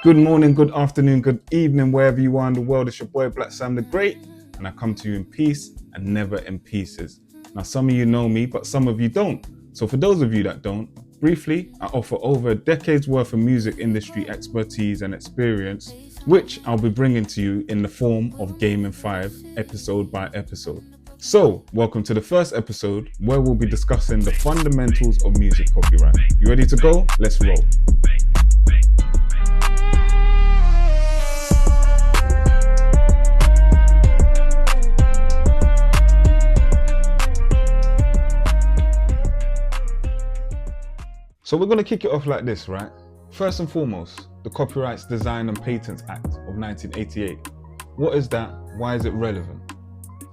Good morning, good afternoon, good evening, wherever you are in the world. It's your boy Black Sam the Great, and I come to you in peace and never in pieces. Now, some of you know me, but some of you don't. So for those of you that don't, briefly, I offer over a decade's worth of music industry expertise and experience, which I'll be bringing to you in the form of Game in 5, episode by episode. So, welcome to the first episode where we'll be discussing the fundamentals of music copyright. You ready to go? Let's roll. So we're going to kick it off like this, right? First and foremost, the Copyrights Design and Patents Act of 1988. What is that? Why is it relevant?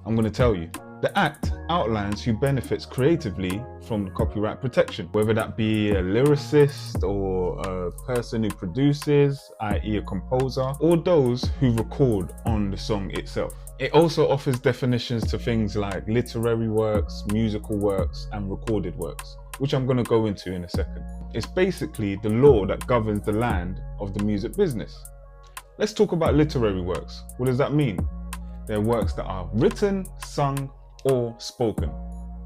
I'm going to tell you. The Act outlines who benefits creatively from the copyright protection, whether that be a lyricist or a person who produces, i.e. a composer, or those who record on the song itself. It also offers definitions to things like literary works, musical works, and recorded works, which I'm going to go into in a second. It's basically the law that governs the land of the music business. Let's talk about literary works. What does that mean? They're works that are written, sung, or spoken.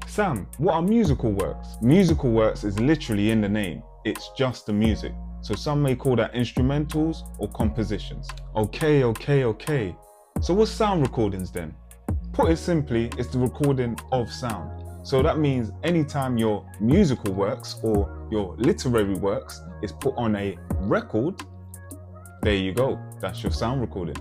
Sam, what are musical works? Musical works is literally in the name. It's just the music. So some may call that instrumentals or compositions. Okay. So what's sound recordings then? Put it simply, it's the recording of sound. So that means anytime your musical works or your literary works is put on a record, there you go, that's your sound recording.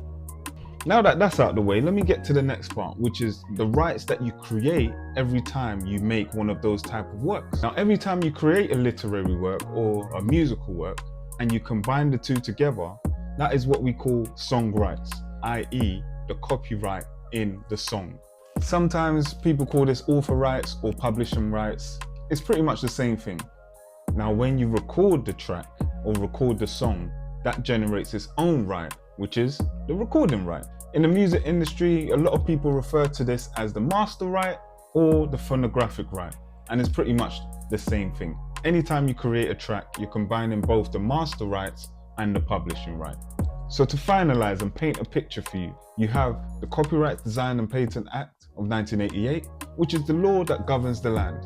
Now that that's out of the way, let me get to the next part, which is the rights that you create every time you make one of those type of works. Now, every time you create a literary work or a musical work and you combine the two together, that is what we call song rights, i.e. the copyright in the song. Sometimes people call this author rights or publishing rights. It's pretty much the same thing. Now, when you record the track or record the song, that generates its own right, which is the recording right. In the music industry, a lot of people refer to this as the master right or the phonographic right, and it's pretty much the same thing. Anytime you create a track, you're combining both the master rights and the publishing right. So to finalize and paint a picture for you, you have the Copyright Design and Patent Act of 1988, which is the law that governs the land.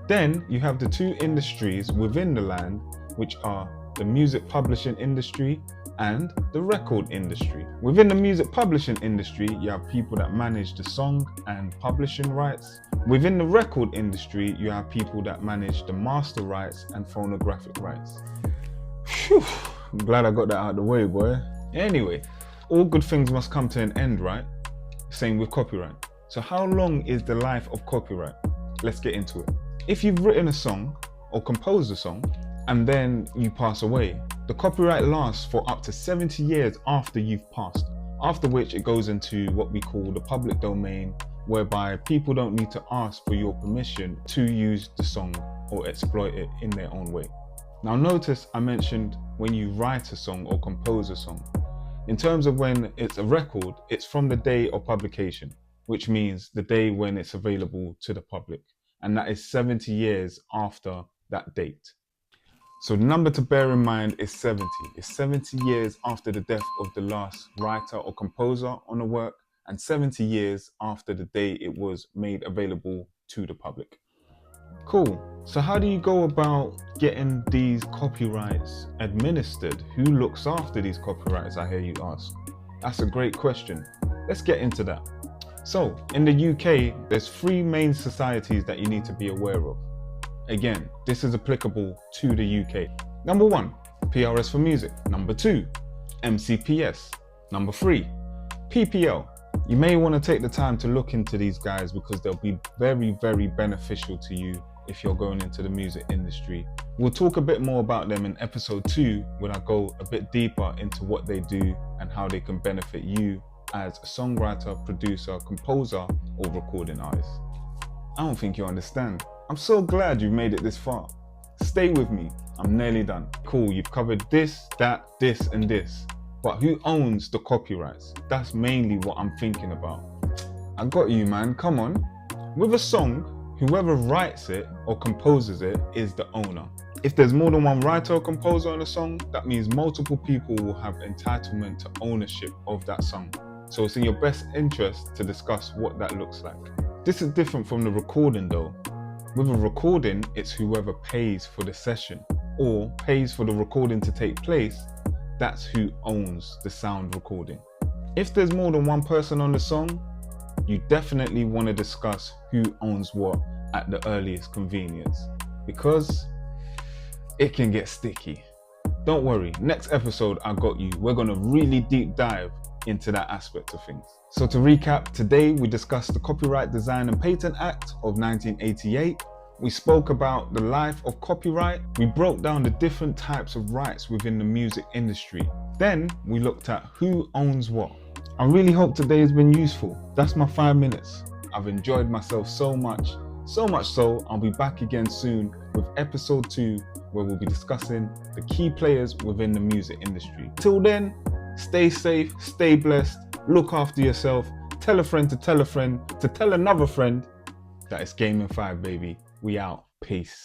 Then you have the two industries within the land, which are the music publishing industry and the record industry. Within the music publishing industry, you have people that manage the song and publishing rights. Within the record industry, you have people that manage the master rights and phonographic rights. Phew, I'm glad I got that out of the way, boy. Anyway, all good things must come to an end, right? Same with copyright. So how long is the life of copyright? Let's get into it. If you've written a song or composed a song and then you pass away, the copyright lasts for up to 70 years after you've passed, after which it goes into what we call the public domain, whereby people don't need to ask for your permission to use the song or exploit it in their own way. Now notice I mentioned when you write a song or compose a song. In terms of when it's a record, it's from the day of publication, which means the day when it's available to the public. And that is 70 years after that date. So the number to bear in mind is 70. It's 70 years after the death of the last writer or composer on a work and 70 years after the day it was made available to the public. Cool. So how do you go about getting these copyrights administered? Who looks after these copyrights, I hear you ask? That's a great question. Let's get into that. So in the UK, there's three main societies that you need to be aware of. Again, this is applicable to the UK. Number 1, PRS for Music. Number 2, MCPS. Number 3, PPL. You may want to take the time to look into these guys because they'll be very, very beneficial to you if you're going into the music industry. We'll talk a bit more about them in episode 2 when I go a bit deeper into what they do and how they can benefit you as a songwriter, producer, composer, or recording artist. I don't think you understand. I'm so glad you've made it this far. Stay with me, I'm nearly done. Cool, you've covered this, that, this, and this. But who owns the copyrights? That's mainly what I'm thinking about. I got you, man, come on. With a song, whoever writes it or composes it is the owner. If there's more than one writer or composer on a song, that means multiple people will have entitlement to ownership of that song. So it's in your best interest to discuss what that looks like. This is different from the recording though. With a recording, it's whoever pays for the session or pays for the recording to take place, that's who owns the sound recording. If there's more than one person on the song, you definitely want to discuss who owns what at the earliest convenience, because it can get sticky. Don't worry, next episode I got you. We're gonna really deep dive into that aspect of things. So to recap, today we discussed the Copyright Design and Patent Act of 1988. We spoke about the life of copyright. We broke down the different types of rights within the music industry. Then we looked at who owns what. I really hope today has been useful. That's my 5 minutes. I've enjoyed myself so much so I'll be back again soon with episode 2, where we'll be discussing the key players within the music industry. Till then, stay safe, stay blessed, look after yourself, tell a friend to tell a friend to tell another friend that it's Gaming 5, baby. We out. Peace.